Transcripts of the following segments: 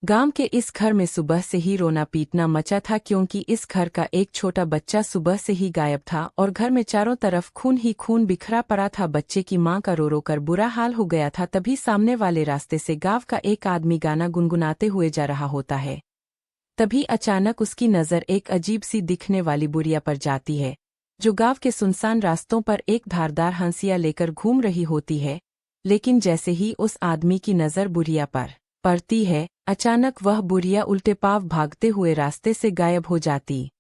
गांव के इस घर में सुबह से ही रोना पीटना मचा था क्योंकि इस घर का एक छोटा बच्चा सुबह से ही गायब था और घर में चारों तरफ खून ही खून बिखरा पड़ा था। बच्चे की मां का रो रो कर बुरा हाल हो गया था। तभी सामने वाले रास्ते से गांव का एक आदमी गाना गुनगुनाते हुए जा रहा होता है। तभी अचानक उसकी नज़र एक अजीब सी दिखने वाली बुढ़िया पर जाती है, जो गांव के सुनसान रास्तों पर एक धारदार हंसिया लेकर घूम रही होती है। लेकिन जैसे ही उस आदमी की नज़र बुढ़िया पर पड़ती है, अचानक वह बुढ़िया उल्टे पांव भागते हुए रास्ते से गायब हो जाती।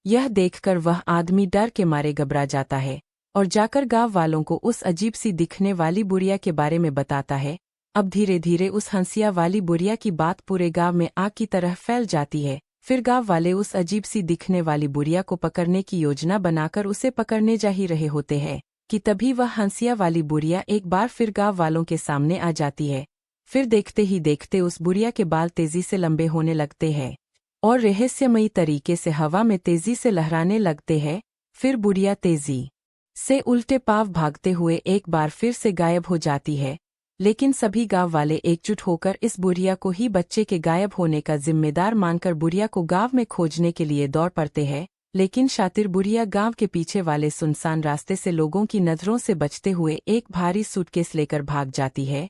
यह देखकर वह आदमी डर के मारे घबरा जाता है और जाकर गांव वालों को उस अजीब सी दिखने वाली बुढ़िया के बारे में बताता है। अब धीरे धीरे उस हंसिया वाली बुढ़िया की बात पूरे गांव में आग की तरह फैल जाती है। फिर गांव वाले उस अजीब सी दिखने वाली बुढ़िया को पकड़ने की योजना बनाकर उसे पकड़ने जा ही रहे होते हैं कि तभी वह हंसिया वाली बुढ़िया एक बार फिर गांव वालों के सामने आ जाती है। फिर देखते ही देखते उस बुढ़िया के बाल तेजी से लंबे होने लगते हैं और रहस्यमयी तरीके से हवा में तेजी से लहराने लगते हैं। फिर बुढ़िया तेजी से उल्टे पांव भागते हुए एक बार फिर से गायब हो जाती है। लेकिन सभी गांव वाले एकजुट होकर इस बुढ़िया को ही बच्चे के गायब होने का जिम्मेदार मानकर बुढ़िया को गांव में खोजने के लिए दौड़ पड़ते हैं। लेकिन शातिर बुढ़िया गांव के पीछे वाले सुनसान रास्ते से लोगों की नजरों से बचते हुए एक भारी सूटकेस लेकर भाग जाती है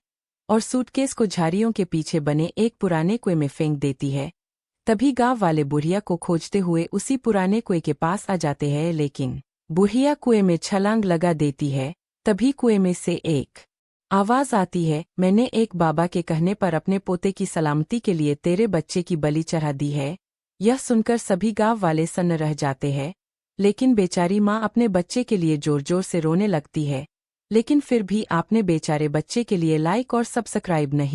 और सूटकेस को झाड़ियों के पीछे बने एक पुराने कुएं में फेंक देती है। तभी गांव वाले बुढ़िया को खोजते हुए उसी पुराने कुएं के पास आ जाते हैं, लेकिन बुढ़िया कुएं में छलांग लगा देती है। तभी कुएं में से एक आवाज आती है, मैंने एक बाबा के कहने पर अपने पोते की सलामती के लिए तेरे बच्चे की बलि चढ़ा दी है। यह सुनकर सभी गांव वाले सन्न रह जाते हैं। लेकिन बेचारी माँ अपने बच्चे के लिए जोर जोर से रोने लगती है। लेकिन फिर भी आपने बेचारे बच्चे के लिए लाइक और सब्सक्राइब नहीं